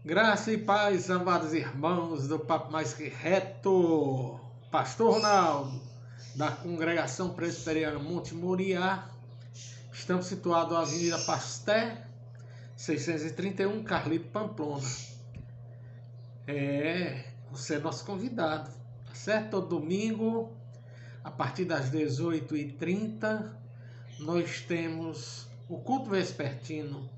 Graça e paz, amados irmãos do Papo Mais Que Reto, Pastor Ronaldo, da Congregação Presbiteriana Monte Moriá. Estamos situados na Avenida Pasté, 631, Carlito, Pamplona. Você é nosso convidado, tá certo? Todo domingo, a partir das 18h30, nós temos o culto vespertino.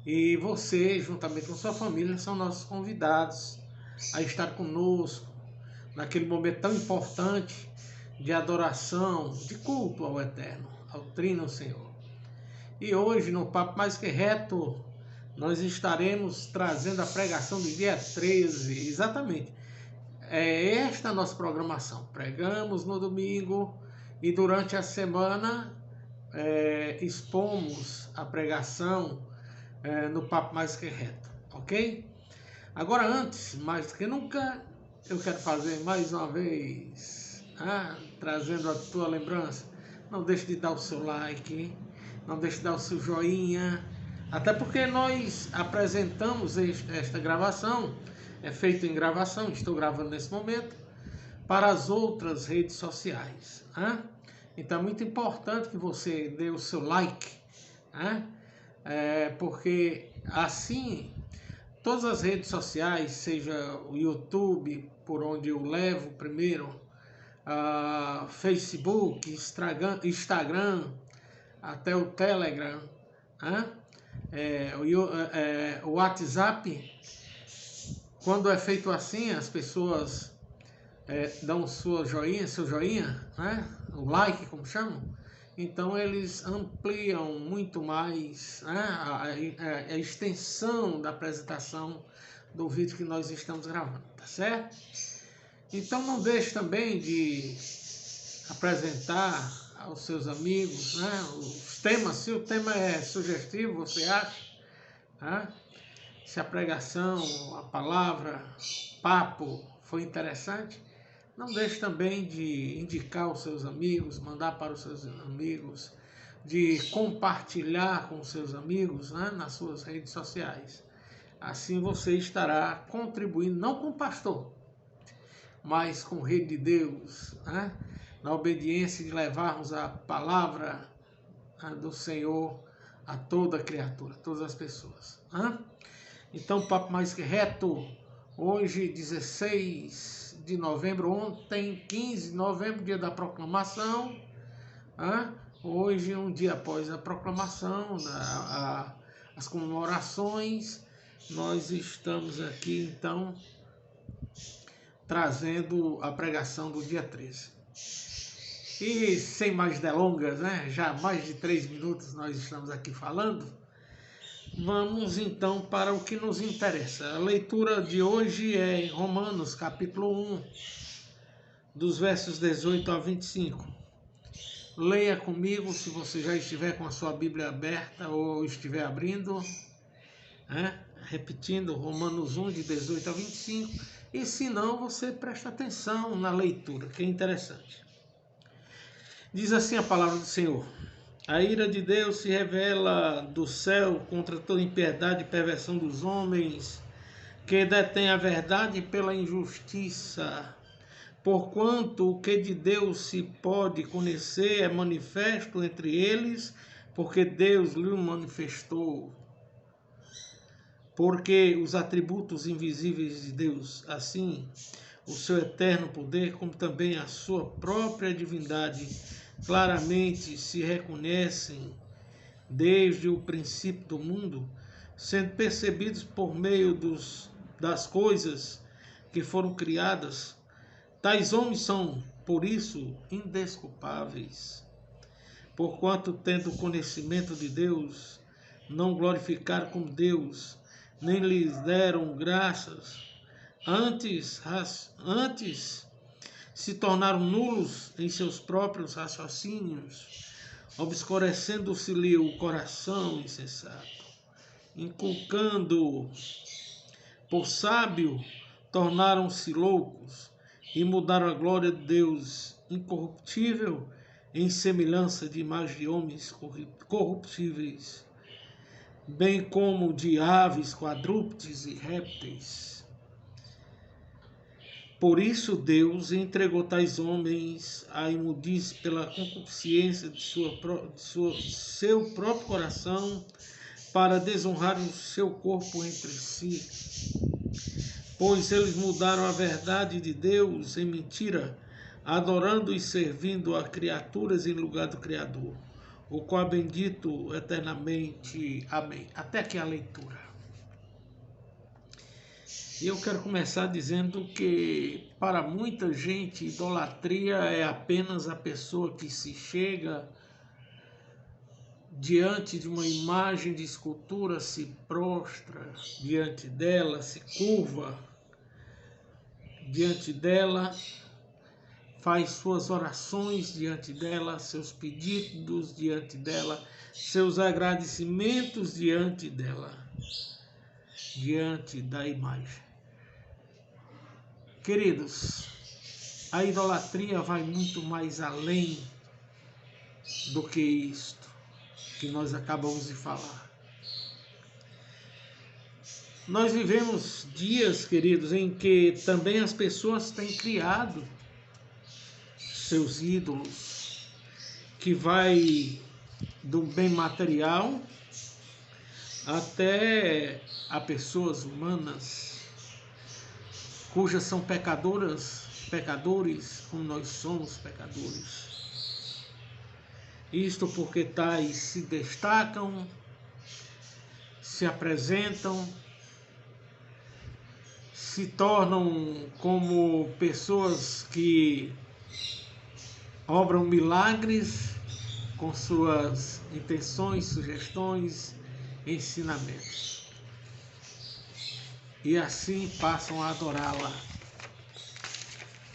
E você, juntamente com sua família, são nossos convidados a estar conosco naquele momento tão importante de adoração, de culto ao Eterno, ao Trino Senhor. E hoje, no Papo Mais Que Reto, nós estaremos trazendo a pregação do dia 13, exatamente. É esta a nossa programação. Pregamos no domingo e durante a semana expomos a pregação no Papo Mais Que Reto, ok? Agora, antes, mais do que nunca, eu quero fazer mais uma vez, trazendo a tua lembrança. Não deixe de dar o seu like, não deixe de dar o seu joinha, até porque nós apresentamos esta gravação, é feito em gravação, estou gravando nesse momento, para as outras redes sociais. Então é muito importante que você dê o seu like, porque assim todas as redes sociais, seja o YouTube, por onde eu levo primeiro, Facebook, Instagram, até o Telegram, o WhatsApp, quando é feito assim, as pessoas dão seu joinha, o like, como chamam. Então eles ampliam muito mais a extensão da apresentação do vídeo que nós estamos gravando, tá certo? Então não deixe também de apresentar aos seus amigos, os temas. Se o tema é sugestivo, você acha, se a pregação, a palavra, o papo foi interessante, não deixe também de indicar aos seus amigos, mandar para os seus amigos, de compartilhar com os seus amigos, nas suas redes sociais. Assim você estará contribuindo, não com o pastor, mas com a rede de Deus, na obediência de levarmos a palavra do Senhor a toda criatura, a todas as pessoas. Então, Papo Mais Que Reto, hoje 16 de novembro, ontem 15 de novembro, dia da proclamação. Hoje, um dia após a proclamação, as comemorações, nós estamos aqui então trazendo a pregação do dia 13. E sem mais delongas, já há mais de 3 minutos nós estamos aqui falando. Vamos então para o que nos interessa. A leitura de hoje é em Romanos, capítulo 1, dos versos 18 a 25. Leia comigo, se você já estiver com a sua Bíblia aberta ou estiver abrindo, repetindo, Romanos 1, de 18 a 25. E se não, você presta atenção na leitura, que é interessante. Diz assim a palavra do Senhor: a ira de Deus se revela do céu contra toda impiedade e perversão dos homens, que detêm a verdade pela injustiça. Porquanto o que de Deus se pode conhecer é manifesto entre eles, porque Deus lhe manifestou. Porque os atributos invisíveis de Deus, assim, o seu eterno poder, como também a sua própria divindade, claramente se reconhecem desde o princípio do mundo, sendo percebidos por meio das coisas que foram criadas. Tais homens são, por isso, indesculpáveis, porquanto, tendo conhecimento de Deus, não glorificaram como Deus, nem lhes deram graças, antes se tornaram nulos em seus próprios raciocínios, obscurecendo-se-lhe o coração insensato, inculcando por sábio, tornaram-se loucos e mudaram a glória de Deus incorruptível em semelhança de imagem de homens corruptíveis, bem como de aves, quadrúpedes e répteis. Por isso Deus entregou tais homens à imundície pela concupiscência de seu próprio coração, para desonrar o seu corpo entre si. Pois eles mudaram a verdade de Deus em mentira, adorando e servindo a criaturas em lugar do Criador, o qual é bendito eternamente. Amém. Até aqui a leitura. E eu quero começar dizendo que, para muita gente, idolatria é apenas a pessoa que se chega diante de uma imagem de escultura, se prostra diante dela, se curva diante dela, faz suas orações diante dela, seus pedidos diante dela, seus agradecimentos diante dela, diante da imagem. Queridos, a idolatria vai muito mais além do que isto que nós acabamos de falar. Nós vivemos dias, queridos, em que também as pessoas têm criado seus ídolos, que vai do bem material até a pessoas humanas, cujas são pecadores, como nós somos pecadores. Isto porque tais se destacam, se apresentam, se tornam como pessoas que obram milagres com suas intenções, sugestões, ensinamentos. E assim passam a adorá-la.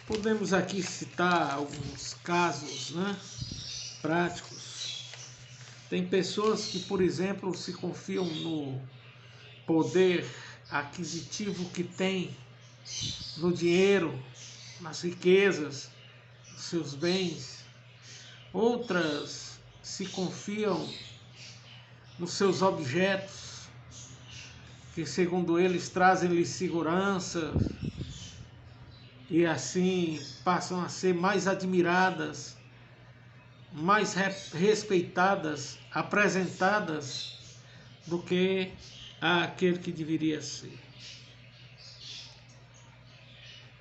Podemos aqui citar alguns casos, práticos. Tem pessoas que, por exemplo, se confiam no poder aquisitivo que tem, no dinheiro, nas riquezas, nos seus bens. Outras se confiam nos seus objetos, que segundo eles trazem-lhes segurança, e assim passam a ser mais admiradas, mais respeitadas, apresentadas do que aquele que deveria ser.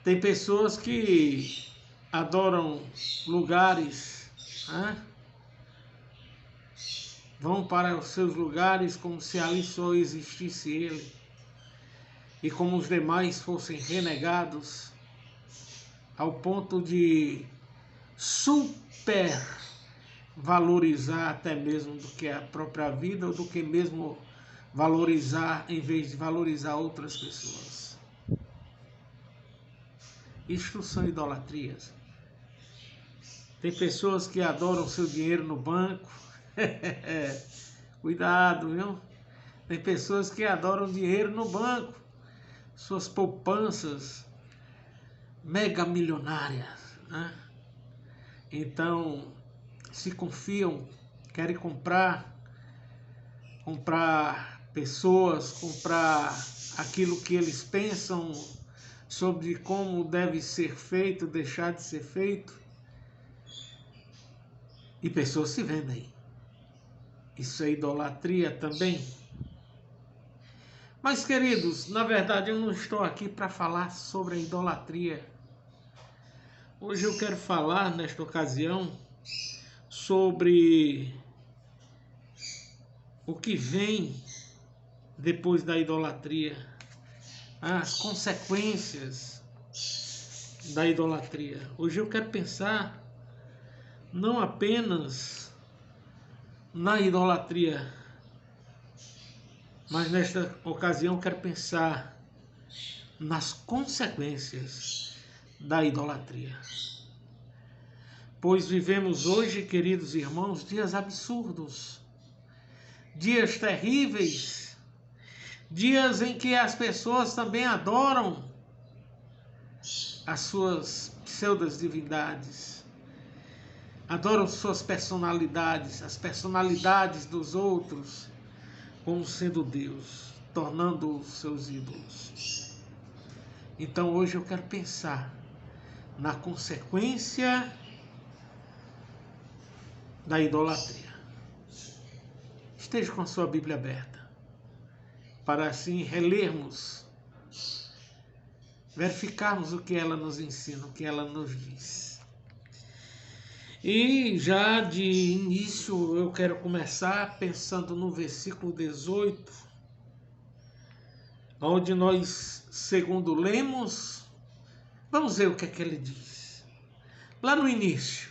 Tem pessoas que adoram lugares, vão para os seus lugares como se ali só existisse ele, e como os demais fossem renegados, ao ponto de supervalorizar até mesmo do que a própria vida, ou do que mesmo valorizar em vez de valorizar outras pessoas. Isto são idolatrias. Tem pessoas que adoram seu dinheiro no banco. Cuidado, viu? Tem pessoas que adoram dinheiro no banco, suas poupanças mega milionárias, Então se confiam, querem comprar pessoas, comprar aquilo que eles pensam sobre como deve ser feito, deixar de ser feito, e pessoas se vendem. Isso é idolatria também. Mas, queridos, na verdade eu não estou aqui para falar sobre a idolatria. Hoje eu quero falar, nesta ocasião, sobre o que vem depois da idolatria, as consequências da idolatria. Hoje eu quero pensar não apenas na idolatria, mas nesta ocasião eu quero pensar nas consequências da idolatria. Pois vivemos hoje, queridos irmãos, dias absurdos, dias terríveis, dias em que as pessoas também adoram as suas pseudo-divindades, adoram suas personalidades, as personalidades dos outros, como sendo Deus, tornando-os seus ídolos. Então hoje eu quero pensar na consequência da idolatria. Esteja com a sua Bíblia aberta, para assim relermos, verificarmos o que ela nos ensina, o que ela nos diz. E já de início eu quero começar pensando no versículo 18, onde nós, segundo lemos, vamos ver o que é que ele diz. Lá no início,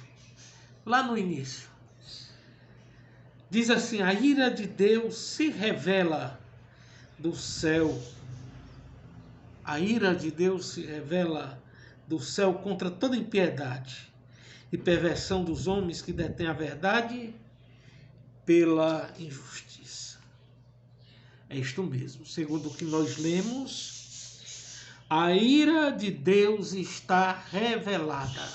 diz assim: a ira de Deus se revela do céu. A ira de Deus se revela do céu contra toda impiedade e perversão dos homens que detêm a verdade pela injustiça. É isto mesmo. Segundo o que nós lemos, a ira de Deus está revelada.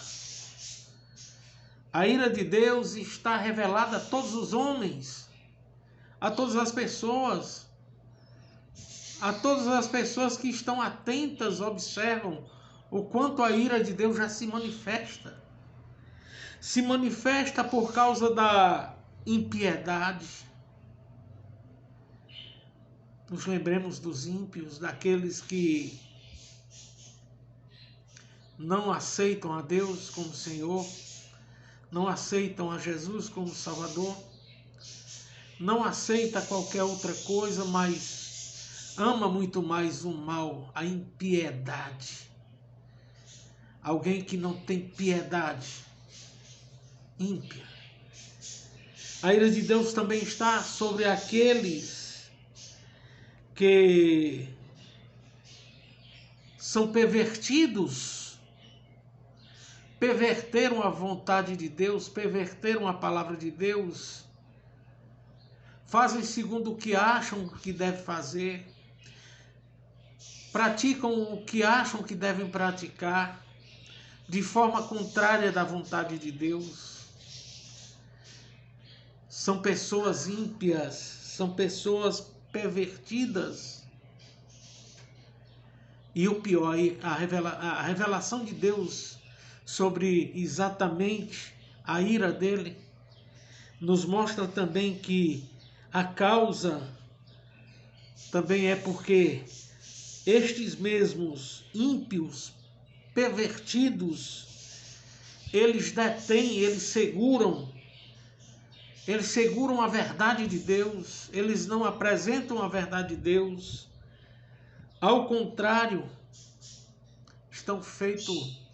A ira de Deus está revelada a todos os homens, a todas as pessoas. A todas as pessoas que estão atentas observam o quanto a ira de Deus já se manifesta. Se manifesta por causa da impiedade. Nos lembremos dos ímpios, daqueles que não aceitam a Deus como Senhor, não aceitam a Jesus como Salvador, não aceita qualquer outra coisa, mas ama muito mais o mal, a impiedade. Alguém que não tem piedade, ímpia. A ira de Deus também está sobre aqueles que são pervertidos, perverteram a vontade de Deus, perverteram a palavra de Deus, fazem segundo o que acham que deve fazer, praticam o que acham que devem praticar, de forma contrária da vontade de Deus. São pessoas ímpias, são pessoas pervertidas. E o pior, a revelação de Deus sobre exatamente a ira dele, nos mostra também que a causa também é porque estes mesmos ímpios, pervertidos, eles detêm, eles seguram a verdade de Deus, eles não apresentam a verdade de Deus. Ao contrário, estão feitos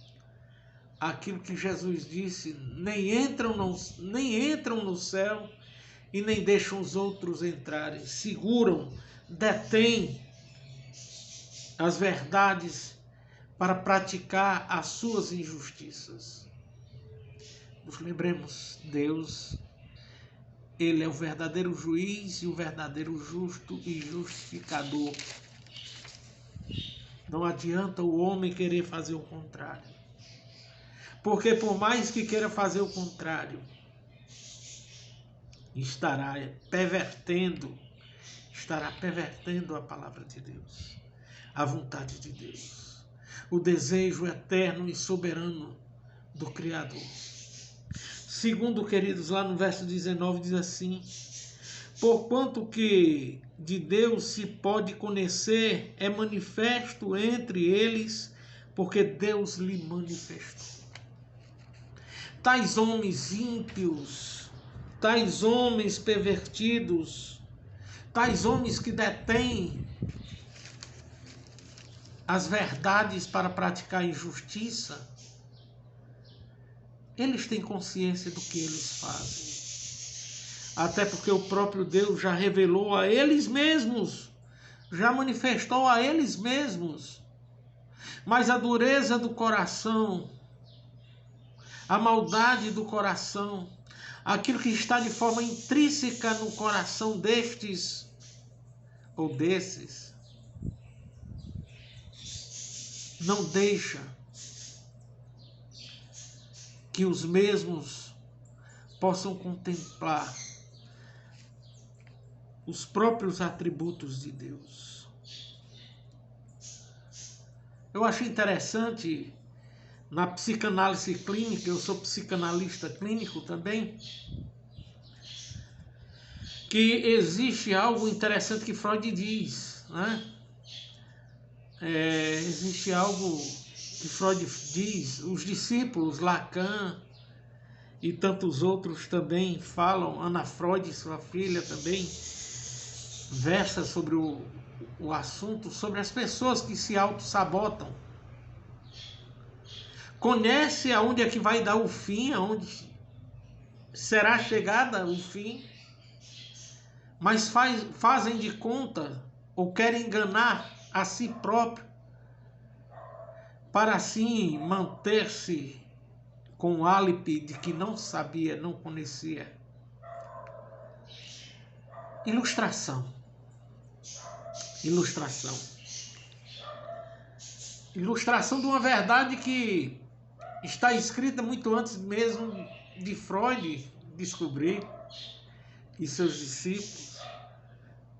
aquilo que Jesus disse: nem entram no céu e nem deixam os outros entrarem. Seguram, detêm as verdades para praticar as suas injustiças. Nos lembremos, Deus, Ele é o verdadeiro juiz e o verdadeiro justo e justificador. Não adianta o homem querer fazer o contrário. Porque por mais que queira fazer o contrário, estará pervertendo a palavra de Deus, a vontade de Deus, o desejo eterno e soberano do Criador. Segundo, queridos, lá no verso 19 diz assim: porquanto que de Deus se pode conhecer, é manifesto entre eles, porque Deus lhe manifestou. Tais homens ímpios, tais homens pervertidos, tais homens que detêm as verdades para praticar injustiça, eles têm consciência do que eles fazem. Até porque o próprio Deus já revelou a eles mesmos, já manifestou a eles mesmos. Mas a dureza do coração, a maldade do coração, aquilo que está de forma intrínseca no coração destes ou desses, não deixa que os mesmos possam contemplar os próprios atributos de Deus. Eu achei interessante, na psicanálise clínica, eu sou psicanalista clínico também, que existe algo interessante que Freud diz, né? Existe algo que Freud diz, os discípulos, Lacan e tantos outros também falam, Ana Freud, sua filha também, versa sobre o assunto, sobre as pessoas que se auto-sabotam. Conhece aonde é que vai dar o fim, aonde será chegada o fim, mas fazem de conta ou querem enganar a si próprio para assim manter-se com o álibi de que não sabia, não conhecia. Ilustração. Ilustração. Ilustração de uma verdade que está escrita muito antes mesmo de Freud descobrir e seus discípulos,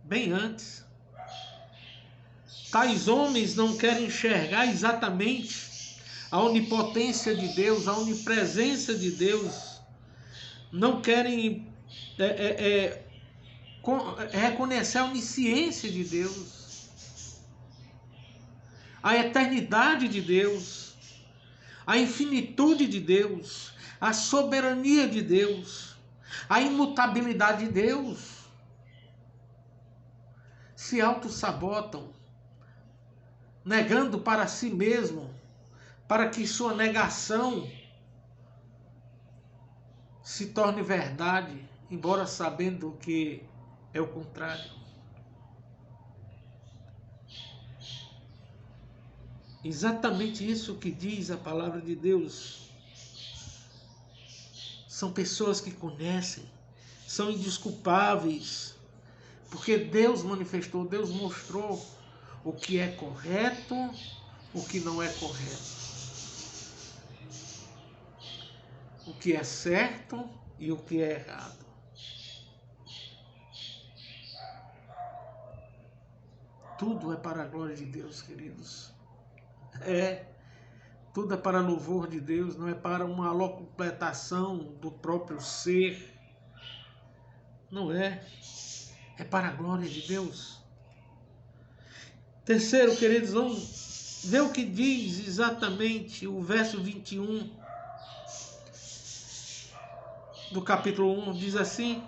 bem antes. Tais homens não querem enxergar exatamente a onipotência de Deus, a onipresença de Deus, não querem reconhecer a onisciência de Deus, a eternidade de Deus, a infinitude de Deus, a soberania de Deus, a imutabilidade de Deus. Se auto-sabotam, negando para si mesmo, para que sua negação se torne verdade, embora sabendo que é o contrário. Exatamente isso que diz a palavra de Deus. São pessoas que conhecem, são indesculpáveis, porque Deus manifestou, Deus mostrou o que é correto, o que não é correto, o que é certo e o que é errado. Tudo é para a glória de Deus, queridos. Tudo é para louvor de Deus, não é para uma locupletação do próprio ser. Não é. É para a glória de Deus. Terceiro, queridos, vamos ver o que diz exatamente o verso 21 do capítulo 1. Diz assim,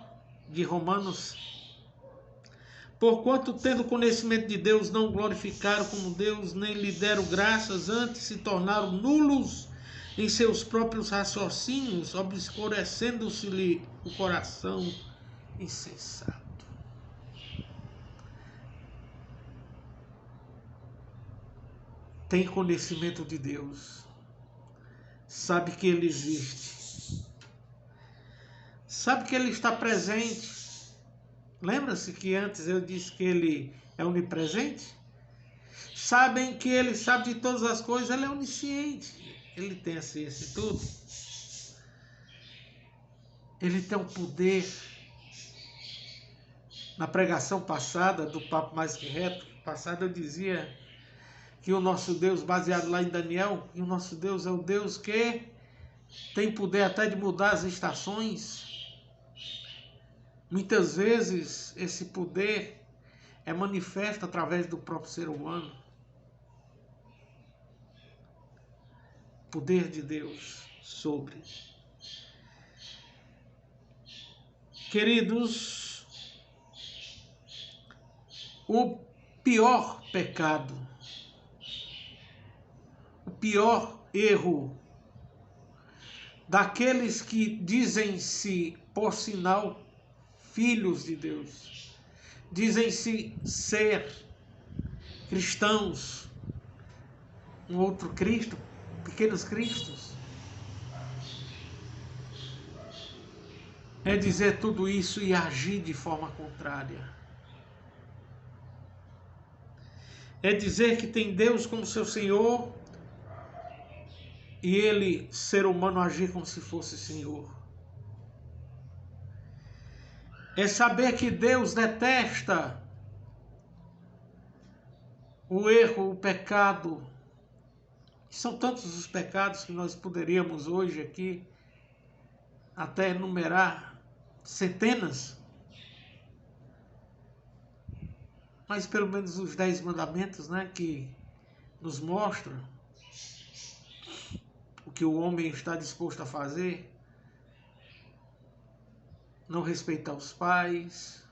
de Romanos: porquanto, tendo conhecimento de Deus, não glorificaram como Deus, nem lhe deram graças, antes se tornaram nulos em seus próprios raciocínios, obscurecendo-se-lhe o coração insensato. Tem conhecimento de Deus, sabe que Ele existe, sabe que Ele está presente. Lembra-se que antes eu disse que Ele é onipresente? Sabem que Ele sabe de todas as coisas, Ele é onisciente, Ele tem a ciência de tudo. Ele tem um poder. Na pregação passada, do Papo Mais Que Reto, passada, eu dizia que o nosso Deus, baseado lá em Daniel, que o nosso Deus é o Deus que tem poder até de mudar as estações. Muitas vezes esse poder é manifesto através do próprio ser humano. Poder de Deus sobre. Queridos, o pior pecado, o pior erro daqueles que dizem-se, por sinal, filhos de Deus, dizem-se ser cristãos, um outro Cristo, pequenos cristos, é dizer tudo isso e agir de forma contrária. É dizer que tem Deus como seu Senhor e ele, ser humano, agir como se fosse Senhor. É saber que Deus detesta o erro, o pecado. São tantos os pecados que nós poderíamos hoje aqui até enumerar centenas. Mas pelo menos os 10 mandamentos, né, que nos mostram o que o homem está disposto a fazer. Não respeitar os pais,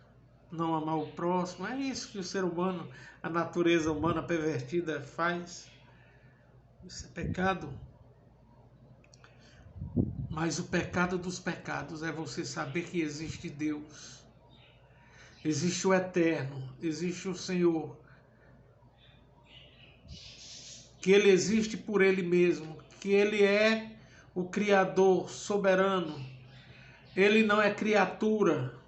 não amar o próximo. É isso que o ser humano, a natureza humana pervertida faz. Isso é pecado. Mas o pecado dos pecados é você saber que existe Deus. Existe o Eterno, existe o Senhor. Que Ele existe por Ele mesmo, que Ele é o Criador soberano. Ele não é criatura.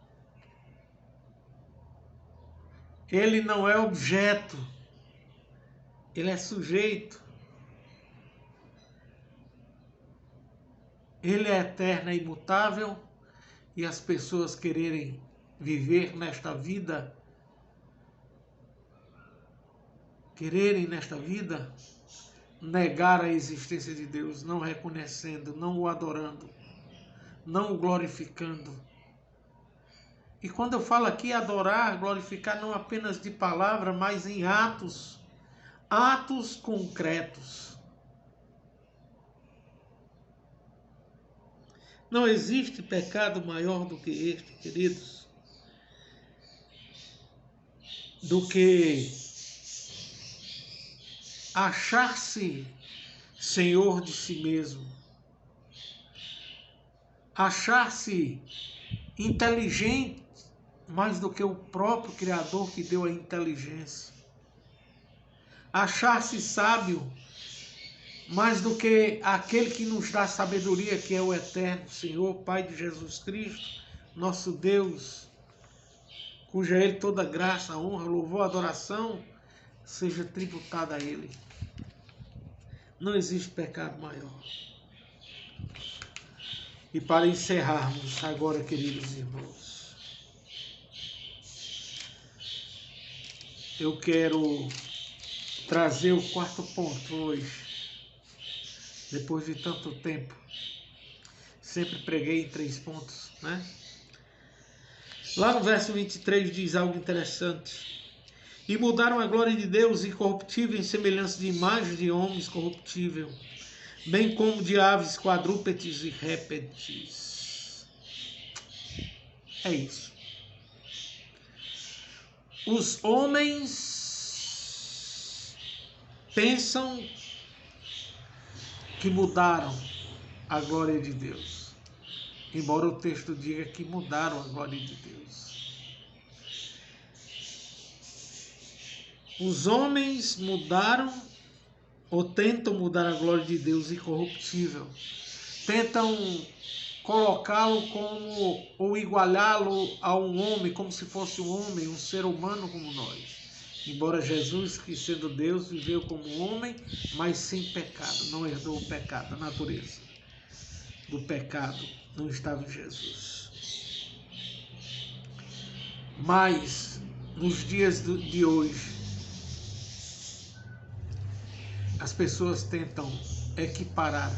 Ele não é objeto. Ele é sujeito. Ele é eterno e imutável. E as pessoas quererem viver nesta vida, negar a existência de Deus, não reconhecendo, não o adorando, não o glorificando. E quando eu falo aqui adorar, glorificar, não apenas de palavra, mas em atos concretos. Não existe pecado maior do que este, queridos, do que achar-se senhor de si mesmo, achar-se inteligente mais do que o próprio Criador que deu a inteligência, achar-se sábio mais do que aquele que nos dá sabedoria, que é o eterno Senhor, Pai de Jesus Cristo, nosso Deus, cuja Ele toda graça, honra, louvor, adoração seja tributada a Ele. Não existe pecado maior. E para encerrarmos agora, queridos irmãos, eu quero trazer o quarto ponto hoje. Depois de tanto tempo, sempre preguei em 3 pontos, né? Lá no verso 23 diz algo interessante. E mudaram a glória de Deus incorruptível em semelhança de imagem de homens corruptível, bem como de aves, quadrúpedes e répteis. É isso. Os homens pensam que mudaram a glória de Deus, embora o texto diga que mudaram a glória de Deus. Os homens mudaram ou tentam mudar a glória de Deus incorruptível, tentam colocá-lo como, ou igualá-lo a um homem, como se fosse um homem, um ser humano como nós. Embora Jesus, que sendo Deus, viveu como homem, mas sem pecado, não herdou o pecado, a natureza do pecado não estava em Jesus. Mas, nos dias de hoje, as pessoas tentam equiparar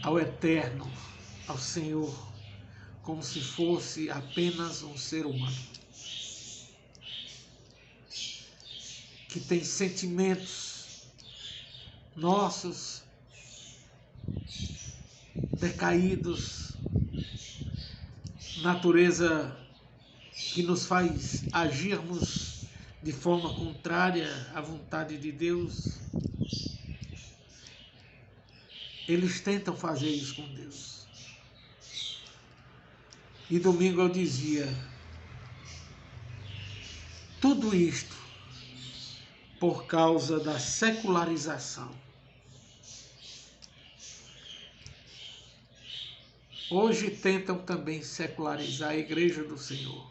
ao Eterno, ao Senhor, como se fosse apenas um ser humano, que tem sentimentos nossos decaídos, natureza que nos faz agirmos de forma contrária à vontade de Deus. Eles tentam fazer isso com Deus. E domingo eu dizia, tudo isto por causa da secularização. Hoje tentam também secularizar a igreja do Senhor.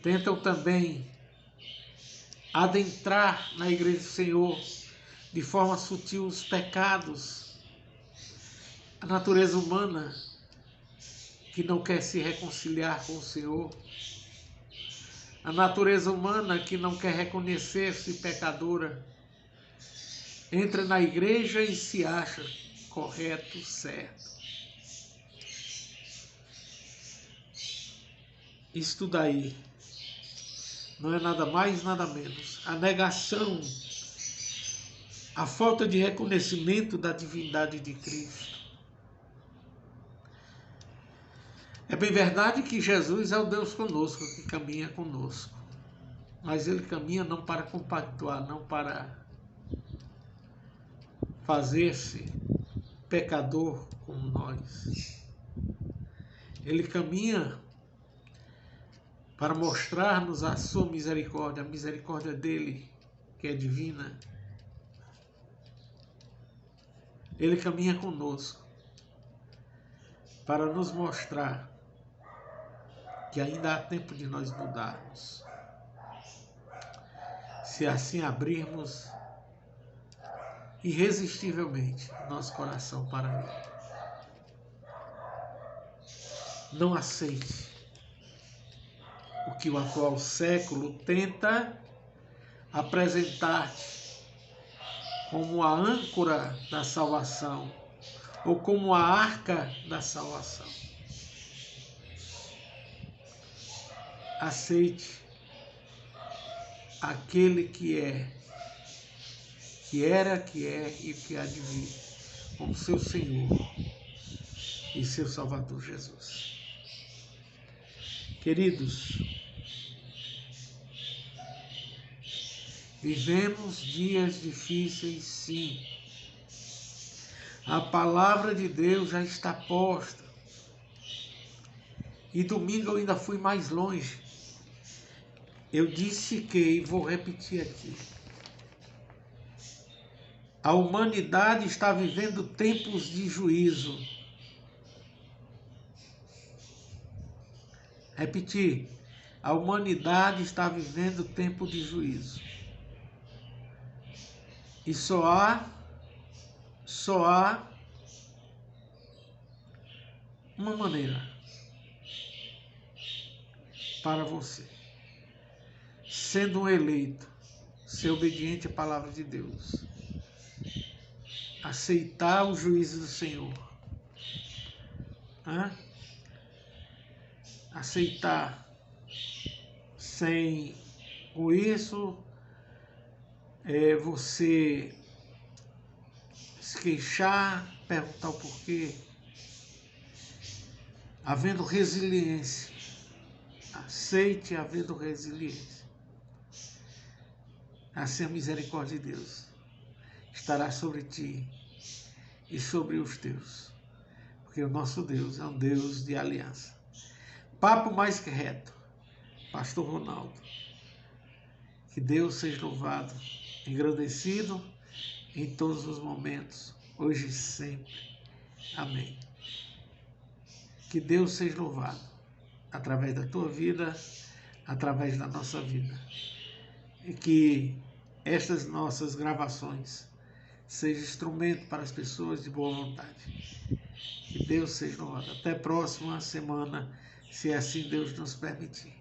Tentam também adentrar na igreja do Senhor de forma sutil os pecados, a natureza humana, que não quer se reconciliar com o Senhor, a natureza humana que não quer reconhecer-se pecadora, entra na igreja e se acha correto, certo. Isto daí não é nada mais, nada menos. A negação, a falta de reconhecimento da divindade de Cristo. É bem verdade que Jesus é o Deus conosco, que caminha conosco. Mas Ele caminha não para compactuar, não para fazer-se pecador como nós. Ele caminha para mostrar-nos a sua misericórdia, a misericórdia dele, que é divina. Ele caminha conosco para nos mostrar que ainda há tempo de nós mudarmos. Se assim abrirmos irresistivelmente nosso coração para Ele. Não aceite o que o atual século tenta apresentar-te como a âncora da salvação ou como a arca da salvação. Aceite aquele que é, que era, que é e que há de vir, como seu Senhor e seu Salvador Jesus. Queridos, vivemos dias difíceis, sim. A palavra de Deus já está posta. E domingo eu ainda fui mais longe. Eu disse que, e vou repetir aqui, a humanidade está vivendo tempos de juízo. Repetir, a humanidade está vivendo tempo de juízo. E só há uma maneira para você, sendo um eleito, ser obediente à palavra de Deus, aceitar o juízo do Senhor, aceitar sem com isso você se queixar, perguntar o porquê, havendo resiliência, aceite havendo resiliência. Assim a misericórdia de Deus estará sobre ti e sobre os teus, porque o nosso Deus é um Deus de aliança. Papo mais que reto, Pastor Ronaldo. Que Deus seja louvado, engrandecido em todos os momentos, hoje e sempre. Amém. Que Deus seja louvado através da tua vida, através da nossa vida. E que estas nossas gravações sejam instrumento para as pessoas de boa vontade. Que Deus seja louvado. Até a próxima semana, se assim Deus nos permitir.